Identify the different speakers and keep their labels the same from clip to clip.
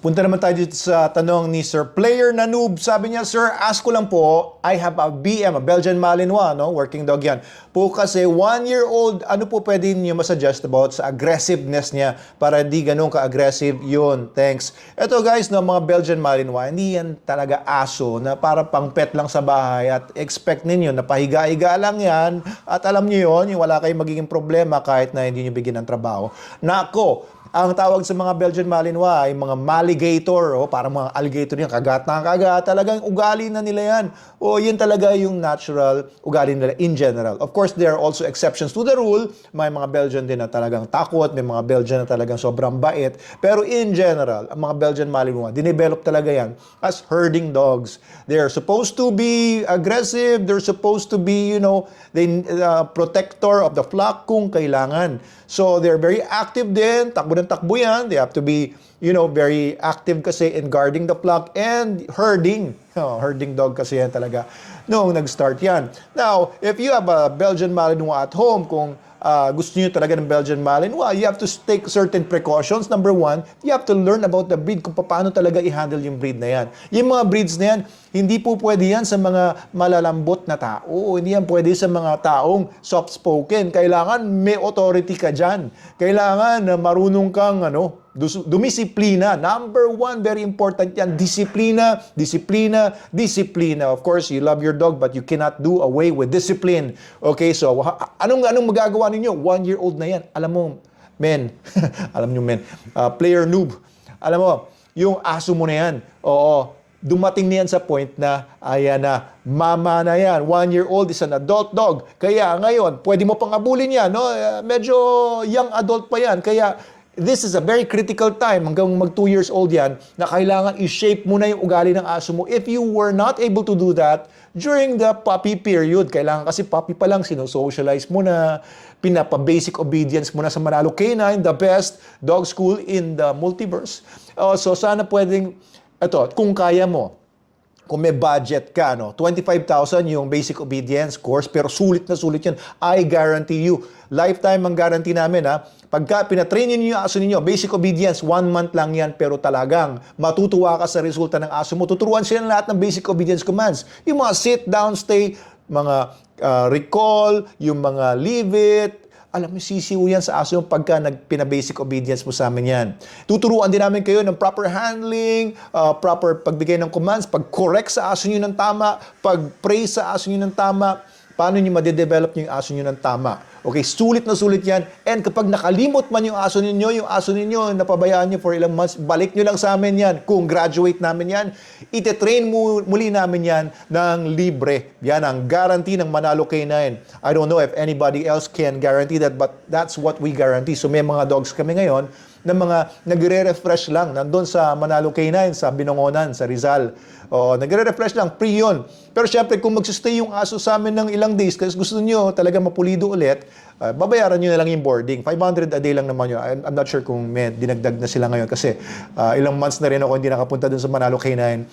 Speaker 1: Punta naman tayo dito sa tanong ni Sir Player na Noob. Sabi niya, Sir, ask ko lang po, I have a BM, a Belgian Malinois, no? Working dog yan. Po kasi 1-year-old, ano po pwede niyo masuggest about sa aggressiveness niya para di ganun ka-aggressive yun? Thanks. Ito guys, no, mga Belgian Malinois, hindi yan talaga aso na para pang pet lang sa bahay at expect ninyo na pahiga-higa lang yan at alam niyo yun, yung wala kayong magiging problema kahit na hindi niyo bigyan ng trabaho. Nako, ang tawag sa mga Belgian Malinois ay mga maligator, parang mga alligator yan, kagat na kagat, talagang ugali na nila yan. Yun talaga yung natural ugali nila in general. Of course, there are also exceptions to the rule. May mga Belgian din na talagang takot, may mga Belgian na talagang sobrang bait. Pero in general, ang mga Belgian Malinois, dinevelop talaga yan as herding dogs. They're supposed to be aggressive, they're supposed to be, the protector of the flock kung kailangan. So they're very active din, takbo ng takbo yan. They have to be, very active kasi in guarding the flock and herding. Herding dog kasi yan talaga noong nag-start yan. Now, if you have a Belgian Malinois at home, kung gusto niyo talaga ng Belgian Malinois, you have to take certain precautions. Number one, you have to learn about the breed, kung paano talaga i-handle yung breed na yan. Yung mga breeds na yan, hindi po pwede yan sa mga malalambot na tao. Hindi yan pwede sa mga taong soft-spoken. Kailangan may authority ka dyan. Kailangan na marunong kang dumisiplina. Number one, very important yan. Disiplina, disiplina, disiplina. Of course, you love your dog but you cannot do away with discipline. Okay, so anong magagawa ninyo? 1-year-old na yan. Alam mo, men, alam nyo men, player noob, alam mo, yung aso mo na yan, dumating na yan sa point na, ayan na, mama na yan, 1-year-old is an adult dog. Kaya ngayon, pwede mo pang abulin yan, no? Medyo young adult pa yan. Kaya, this is a very critical time, hanggang mag 2 years old yan, na kailangan i-shape mo na yung ugali ng aso mo. If you were not able to do that during the puppy period, kailangan kasi puppy pa lang, sinosocialize mo na, pinapa-basic obedience mo na sa Manalo Canine, the best dog school in the multiverse. So sana pwedeng, kung kaya mo, kung may budget ka, 25,000 yung basic obedience course, pero sulit na sulit yan. I guarantee you, lifetime ang guarantee namin, pagka pinatrain niyo yung aso ninyo, basic obedience, 1 month lang yan, pero talagang matutuwa ka sa resulta ng aso mo. Tuturuan sila ng lahat ng basic obedience commands. Yung mga sit, down, stay, mga recall, yung mga leave it, alam mo, sisiw yan sa aso yung pagka pina-basic obedience mo sa amin yan. Tuturuan din namin kayo ng proper handling, proper pagbigay ng commands, pag-correct sa aso nyo ng tama, pag-praise sa aso nyo ng tama, paano nyo ma-develop yung aso nyo ng tama. Okay, sulit na sulit yan. And kapag nakalimot man yung aso ninyo, napabayaan nyo for ilang months, balik nyo lang sa amin yan. Kung graduate namin yan, ite-train muli namin yan ng libre. Yan ang guarantee ng Manalo Canine. I don't know if anybody else can guarantee that, but that's what we guarantee. So may mga dogs kami ngayon na mga nagre-refresh lang nandun sa Manalo Canine, sa Binongonan, sa Rizal. Nagre-refresh lang, free yun. Pero syempre, kung magsistay yung aso sa amin ng ilang days, kasi gusto nyo talaga mapulido ulit, babayaran nyo na lang yung boarding. 500 a day lang naman yun. I'm not sure kung may dinagdag na sila ngayon kasi ilang months na rin ako hindi nakapunta dun sa Manalo Canine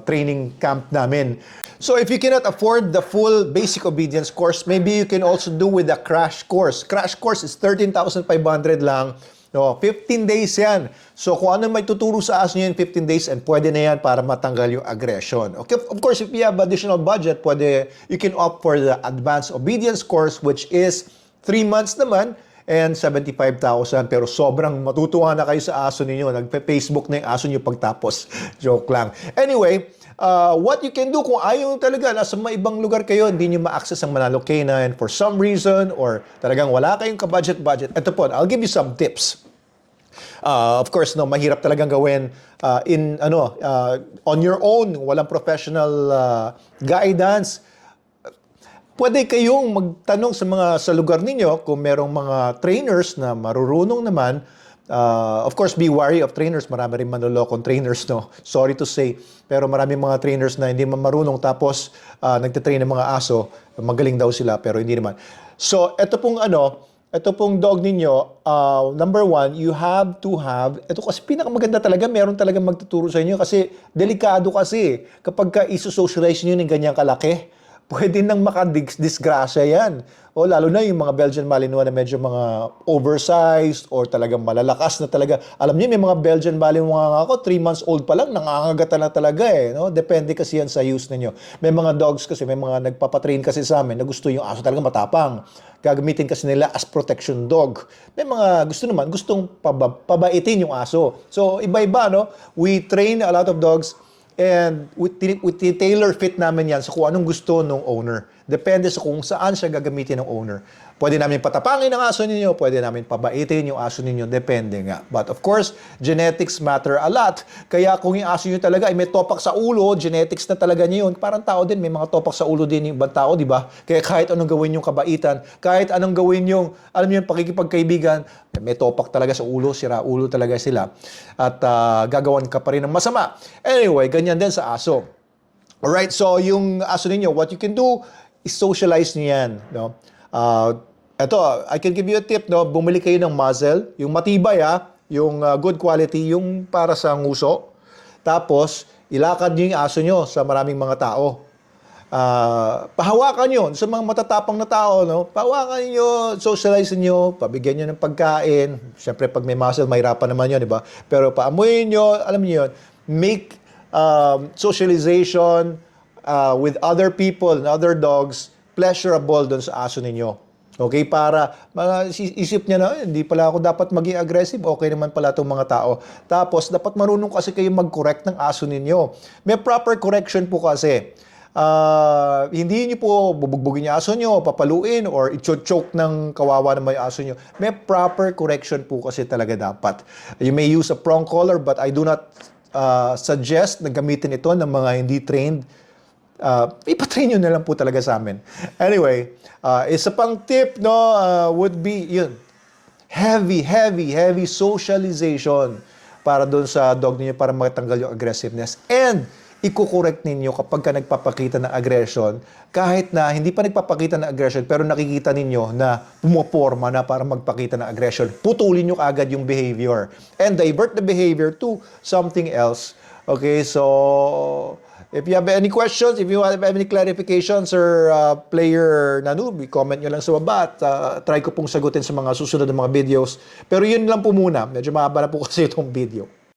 Speaker 1: training camp namin. So if you cannot afford the full basic obedience course, maybe you can also do with a crash course. Crash course is 13,500 lang. 15 days yan. So kung ano may tuturo sa aso nyo in 15 days, and pwede na yan para matanggal yung aggression. Okay, of course, if you have additional budget, you can opt for the advanced obedience course, which is 3 months naman, and 75,000. Pero sobrang matutuwa na kayo sa aso ninyo. Nagpe-Facebook na yung aso nyo pagtapos. Joke lang. Anyway, what you can do kung ayaw talaga, nasa mga ibang lugar kayo, hindi nyo ma-access ang Manalo Canine for some reason, or talagang wala kayong ka-budget. Ito po, I'll give you some tips. Of course, mahirap talagang gawin on your own, walang professional guidance. Pwede kayong magtanong sa lugar ninyo kung merong mga trainers na marurunong naman. Of course, be wary of trainers. Marami rin manlolokong trainers, Sorry to say. Pero marami mga trainers na hindi man marunong tapos nagtitrain ng mga aso. Magaling daw sila pero hindi naman. So, ito pong dog ninyo, number one, you have to have, ito kasi pinakamaganda talaga, meron talaga magtuturo sa inyo kasi delikado kasi kapag ka iso-socialize nyo ng ganyang kalaki, pwede nang makadisgrasya yan. O lalo na yung mga Belgian Malinois na medyo mga oversized or talagang malalakas na talaga. Alam niyo, may mga Belgian Malinois nga ako, 3 months old pa lang, nangangagata na talaga eh. No? Depende kasi yan sa use ninyo. May mga dogs kasi, may mga nagpapatrain kasi sa amin na gusto yung aso talaga matapang. Gagamitin kasi nila as protection dog. May mga gusto naman, gustong pabaitin yung aso. So, iba-iba, no? We train a lot of dogs and we tailor fit namin yan sa kung anong gusto ng owner. Depende sa kung saan siya gagamitin ng owner. Pwede namin patapangin ang aso ninyo, pwede namin pabaitin yung aso ninyo, depende nga. But of course, genetics matter a lot. Kaya kung yung aso nyo talaga ay may topak sa ulo, genetics na talaga niyo yun. Parang tao din, may mga topak sa ulo din yung ibang tao, di ba? Kaya kahit anong gawin yung kabaitan, kahit anong gawin yung, alam niyo yung pakikipagkaibigan, may topak talaga sa ulo, sira ulo talaga sila. At gagawan ka pa rin ng masama. Anyway, ganyan din sa aso. Alright, so yung aso ninyo, what you can do is socialize niyo yan. No? Ito, I can give you a tip. No? Bumili kayo ng muzzle, yung matibay, yung good quality, yung para sa nguso. Tapos, ilakad niyo yung aso nyo sa maraming mga tao. Pahawakan yun sa mga matatapang na tao. No? Pahawakan nyo, socialize nyo, pabigyan nyo ng pagkain. Siyempre, pag may muzzle, mahirapan naman yun, di ba? Pero paamuyin nyo, alam niyo yun, make socialization with other people and other dogs pleasurable doon sa aso ninyo. Okay? Para isip niya na, hindi pala ako dapat maging aggressive. Okay naman pala itong mga tao. Tapos, dapat marunong kasi kayo mag-correct ng aso ninyo. May proper correction po kasi. Hindi niyo po bubugbugin yung aso nyo, papaluin, or i-choke ng kawawa naman yung aso nyo. May proper correction po kasi talaga dapat. You may use a prong collar, but I do not suggest na gamitin ito ng mga hindi trained. Ipatrain nyo na lang po talaga sa amin. Anyway, isa pang tip, no, would be, yun, heavy socialization para doon sa dog niyo para matanggal yung aggressiveness. And, i-correct ninyo kapag ka nagpapakita ng aggression, kahit na hindi pa nagpapakita ng aggression, pero nakikita ninyo na pumaporma na para magpakita ng aggression, putulin nyo kaagad yung behavior. And divert the behavior to something else. Okay, so if you have any questions, if you have any clarifications or player Nanub, comment nyo lang sa baba at try ko pong sagutin sa mga susunod na mga videos. Pero yun lang po muna. Medyo mahaba na po kasi itong video.